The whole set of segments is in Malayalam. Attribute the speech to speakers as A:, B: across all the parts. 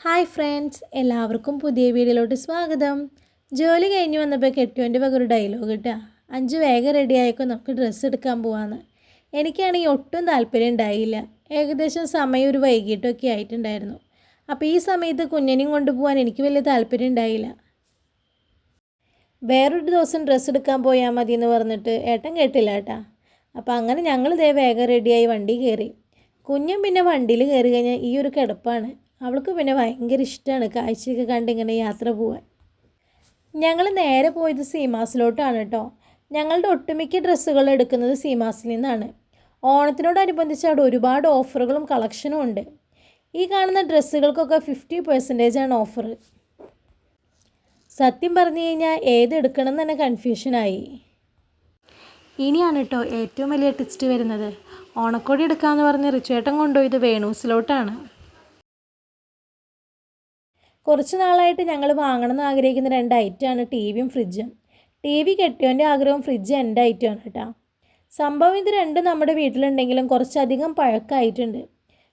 A: ഹായ് ഫ്രണ്ട്സ്, എല്ലാവർക്കും പുതിയ വീഡിയോയിലോട്ട് സ്വാഗതം. ജോലി കഴിഞ്ഞ് വന്നപ്പോൾ കെട്ടിയോൻ്റെ വക ഒരു ഡയലോഗ് കിട്ടുക, 5 വേഗം റെഡി ആയിക്കോ, നമുക്ക് ഡ്രസ്സ് എടുക്കാൻ പോവാന്ന്. എനിക്കാണെങ്കിൽ ഒട്ടും താല്പര്യം ഉണ്ടായില്ല. ഏകദേശം സമയം ഒരു വൈകിട്ടൊക്കെ ആയിട്ടുണ്ടായിരുന്നു. അപ്പോൾ ഈ സമയത്ത് കുഞ്ഞിനെയും കൊണ്ടുപോകാൻ എനിക്ക് വലിയ താല്പര്യം ഉണ്ടായില്ല. വേറൊരു ദിവസം ഡ്രസ്സ് എടുക്കാൻ പോയാൽ മതി എന്ന് പറഞ്ഞിട്ട് ഏട്ടൻ കേട്ടില്ല ഏട്ടാ. അപ്പോൾ അങ്ങനെ ഞങ്ങൾ ഇതേ വേഗം റെഡിയായി വണ്ടി കയറി. കുഞ്ഞും പിന്നെ വണ്ടിയിൽ കയറി കഴിഞ്ഞാൽ ഈ ഒരു കിടപ്പാണ്. അവൾക്ക് പിന്നെ ഭയങ്കര ഇഷ്ടമാണ് കാഴ്ചയൊക്കെ കണ്ട് ഇങ്ങനെ യാത്ര പോവാൻ. ഞങ്ങൾ നേരെ പോയത് സീമാസിലോട്ടാണ് കേട്ടോ. ഞങ്ങളുടെ ഒട്ടുമിക്ക ഡ്രസ്സുകൾ എടുക്കുന്നത് സീമാസിൽ നിന്നാണ്. ഓണത്തിനോടനുബന്ധിച്ച് അവിടെ ഒരുപാട് ഓഫറുകളും കളക്ഷനും ഉണ്ട്. ഈ കാണുന്ന ഡ്രസ്സുകൾക്കൊക്കെ 50% ഓഫർ. സത്യം പറഞ്ഞു കഴിഞ്ഞാൽ ഏതെടുക്കണം എന്ന് തന്നെ കൺഫ്യൂഷനായി. ഇനിയാണ് കേട്ടോ ഏറ്റവും വലിയ ട്വിസ്റ്റ് വരുന്നത്. ഓണക്കോടി എടുക്കാമെന്ന് പറഞ്ഞ് റിച്ചേട്ടൻ കൊണ്ടുപോയത് വേണൂസിലോട്ടാണ്. കുറച്ച് നാളായിട്ട് ഞങ്ങൾ വാങ്ങണമെന്ന് ആഗ്രഹിക്കുന്ന 2 ഐറ്റമാണ് ടിവിയും ഫ്രിഡ്ജും. ടി വി കെട്ടിയോൻ്റെ ആഗ്രഹവും, ഫ്രിഡ്ജ് എൻ്റെ ഐറ്റമാണ് കേട്ടോ. സംഭവം ഇത് രണ്ടും നമ്മുടെ വീട്ടിലുണ്ടെങ്കിലും കുറച്ചധികം പഴക്കമായിട്ടുണ്ട്.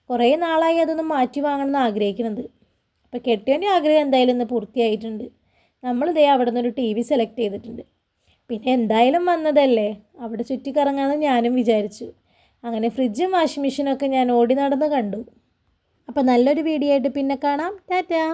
A: കുറേ നാളായി അതൊന്ന് മാറ്റി വാങ്ങണമെന്ന് ആഗ്രഹിക്കുന്നത്. അപ്പോൾ കെട്ടിയോൻ്റെ ആഗ്രഹം എന്തായാലും ഇന്ന് പൂർത്തിയായിട്ടുണ്ട്. നമ്മളിതേ അവിടെ നിന്നൊരു ടി വി സെലക്ട് ചെയ്തിട്ടുണ്ട്. പിന്നെ എന്തായാലും വന്നതല്ലേ, അവിടെ ചുറ്റിക്കറങ്ങാമെന്ന് ഞാനും വിചാരിച്ചു. അങ്ങനെ ഫ്രിഡ്ജും വാഷിംഗ് മെഷീനൊക്കെ ഞാൻ ഓടി നടന്ന് കണ്ടു. അപ്പോൾ നല്ലൊരു വീഡിയോ ആയിട്ട് പിന്നെ കാണാം. ടാറ്റാ.